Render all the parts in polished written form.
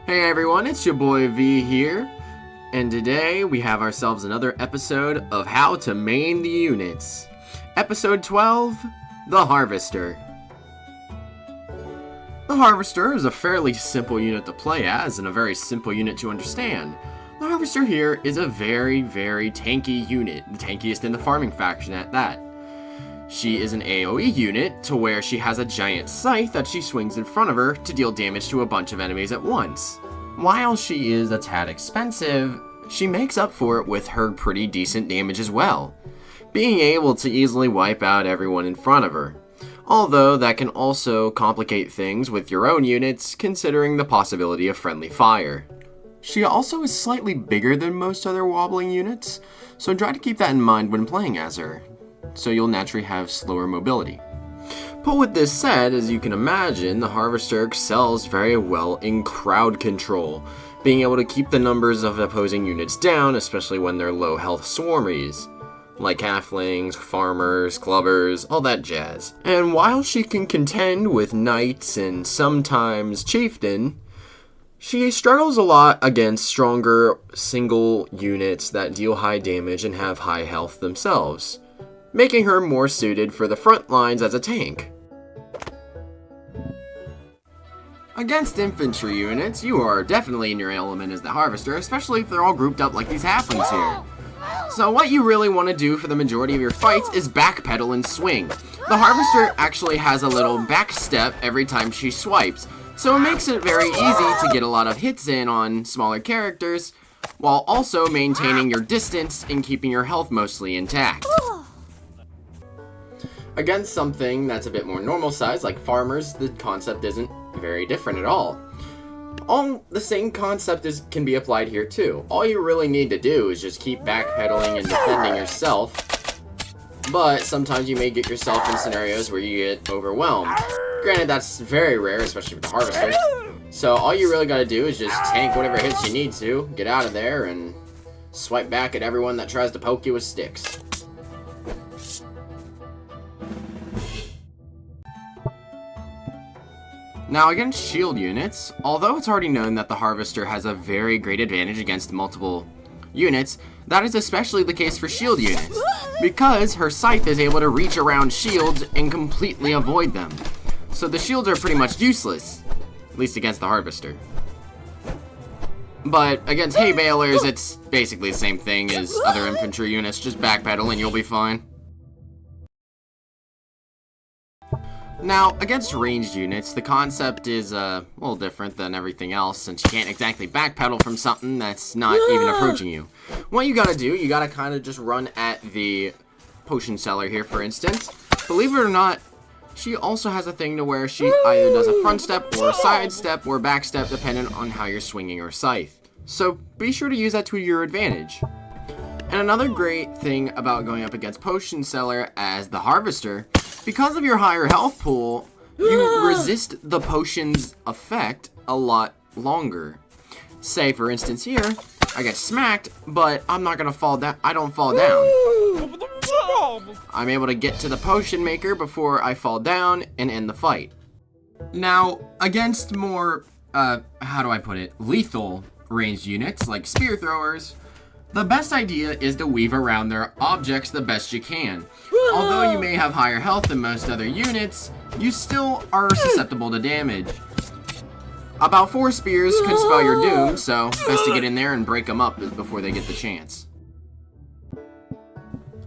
Hey everyone, it's your boy V here, and today we have ourselves another episode of How to Main the Units. Episode 12, The Harvester. The Harvester is a fairly simple unit to play as, and a very simple unit to understand. The Harvester here is a very, very tanky unit, the tankiest in the farming faction at that. She is an AoE unit to where she has a giant scythe that she swings in front of her to deal damage to a bunch of enemies at once. While she is a tad expensive, she makes up for it with her pretty decent damage as well, being able to easily wipe out everyone in front of her. Although that can also complicate things with your own units, considering the possibility of friendly fire. She also is slightly bigger than most other wobbling units, so try to keep that in mind when playing as her, so you'll naturally have slower mobility. But with this said, as you can imagine, the Harvester excels very well in crowd control, being able to keep the numbers of opposing units down, especially when they're low health swarmies, like halflings, farmers, clubbers, all that jazz. And while she can contend with knights and sometimes chieftain, she struggles a lot against stronger single units that deal high damage and have high health themselves, making her more suited for the front lines as a tank. Against infantry units, you are definitely in your element as the Harvester, especially if they're all grouped up like these halflings here. So what you really want to do for the majority of your fights is backpedal and swing. The Harvester actually has a little back step every time she swipes, so it makes it very easy to get a lot of hits in on smaller characters, while also maintaining your distance and keeping your health mostly intact. Against something that's a bit more normal size, like farmers, the concept isn't very different at all. The same concept can be applied here too. All you really need to do is just keep backpedaling and defending yourself, but sometimes you may get yourself in scenarios where you get overwhelmed. Granted, that's very rare, especially with the Harvester. So all you really gotta do is just tank whatever hits you need to, get out of there, and swipe back at everyone that tries to poke you with sticks. Now against shield units, although it's already known that the Harvester has a very great advantage against multiple units, that is especially the case for shield units, because her scythe is able to reach around shields and completely avoid them. So the shields are pretty much useless, at least against the Harvester. But against hay balers, it's basically the same thing as other infantry units, just backpedal and you'll be fine. Now, against ranged units, the concept is a little different than everything else, since you can't exactly backpedal from something that's not even approaching you. What you gotta do, you gotta kind of just run at the potion seller here, for instance. Believe it or not, she also has a thing to where she either does a front step, or a side step, or back step, depending on how you're swinging her scythe. So be sure to use that to your advantage. And another great thing about going up against potion seller as the Harvester, because of your higher health pool, you resist the potion's effect a lot longer. Say, for instance here, I get smacked, but I'm not gonna fall down. I don't fall down. I'm able to get to the potion maker before I fall down and end the fight. Now, against more, how do I put it, lethal ranged units, like spear throwers, the best idea is to weave around their objects the best you can. Although you may have higher health than most other units, you still are susceptible to damage. About 4 spears could spell your doom, so best to get in there and break them up before they get the chance.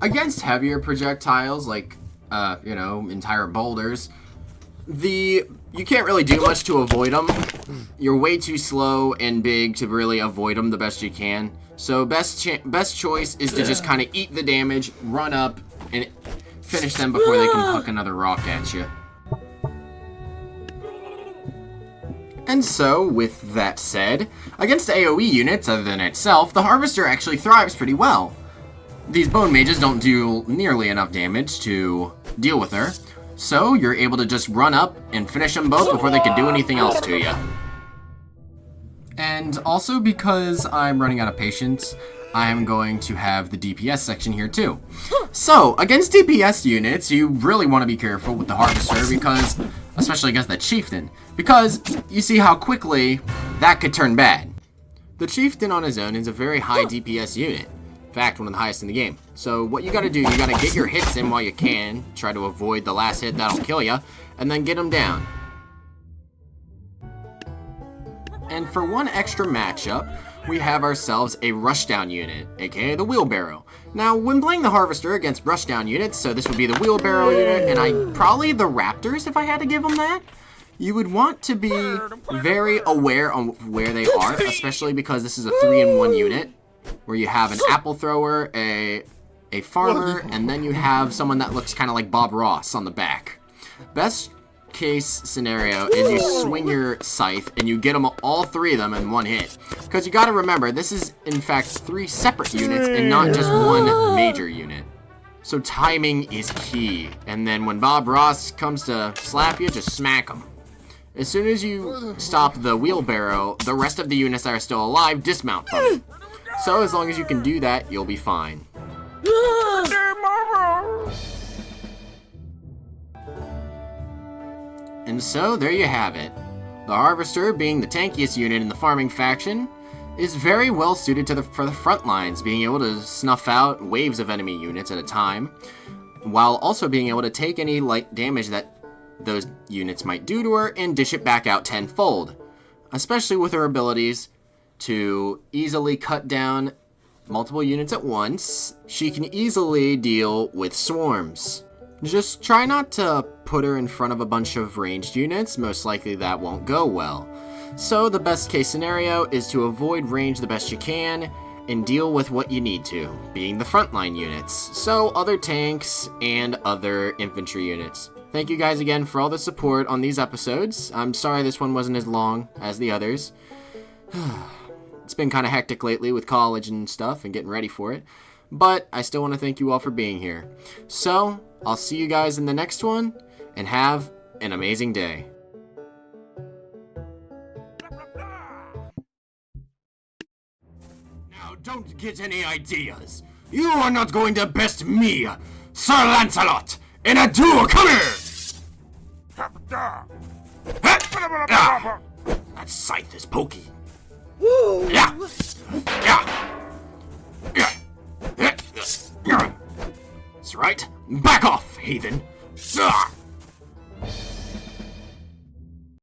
Against heavier projectiles, like, entire boulders, you can't really do much to avoid them. You're way too slow and big to really avoid them the best you can. So best choice is to just kind of eat the damage, run up, and finish them before they can hook another rock at you. And so, with that said, against AoE units other than itself, the Harvester actually thrives pretty well. These Bone Mages don't do nearly enough damage to deal with her, so you're able to just run up and finish them both before they can do anything else to you. And also because I'm running out of patience, I'm going to have the DPS section here too. So, against DPS units, you really want to be careful with the Harvester because, especially against the Chieftain, because you see how quickly that could turn bad. The Chieftain on his own is a very high DPS unit. In fact, one of the highest in the game. So what you gotta do, you gotta get your hits in while you can, try to avoid the last hit that'll kill you, and then get him down. And for one extra matchup, we have ourselves a rushdown unit, aka the Wheelbarrow. Now, when playing the Harvester against rushdown units, so this would be the Wheelbarrow unit, and probably the Raptors if I had to give them that, you would want to be very aware of where they are, especially because this is a 3-in-1 unit, where you have an apple thrower, a farmer, and then you have someone that looks kind of like Bob Ross on the back. Best case scenario is you swing your scythe and you get them, all 3 of them in one hit. Because you gotta remember, this is in fact 3 separate units and not just one major unit. So timing is key. And then when Bob Ross comes to slap you, just smack him. As soon as you stop the Wheelbarrow, the rest of the units that are still alive dismount from it. So as long as you can do that, you'll be fine. And so, there you have it. The Harvester, being the tankiest unit in the farming faction, is very well suited for the front lines, being able to snuff out waves of enemy units at a time, while also being able to take any light damage that those units might do to her and dish it back out tenfold, especially with her abilities to easily cut down multiple units at once. She can easily deal with swarms. Just try not to put her in front of a bunch of ranged units, most likely that won't go well. So the best case scenario is to avoid range the best you can and deal with what you need to, being the frontline units, so other tanks and other infantry units. Thank you guys again for all the support on these episodes. I'm sorry this one wasn't as long as the others. It's been kind of hectic lately with college and stuff and getting ready for it, but I still want to thank you all for being here. So, I'll see you guys in the next one, and have an amazing day. Now, don't get any ideas. You are not going to best me, Sir Lancelot, in a duel. Come here! That scythe is pokey. Yeah. That's right. Back off, heathen.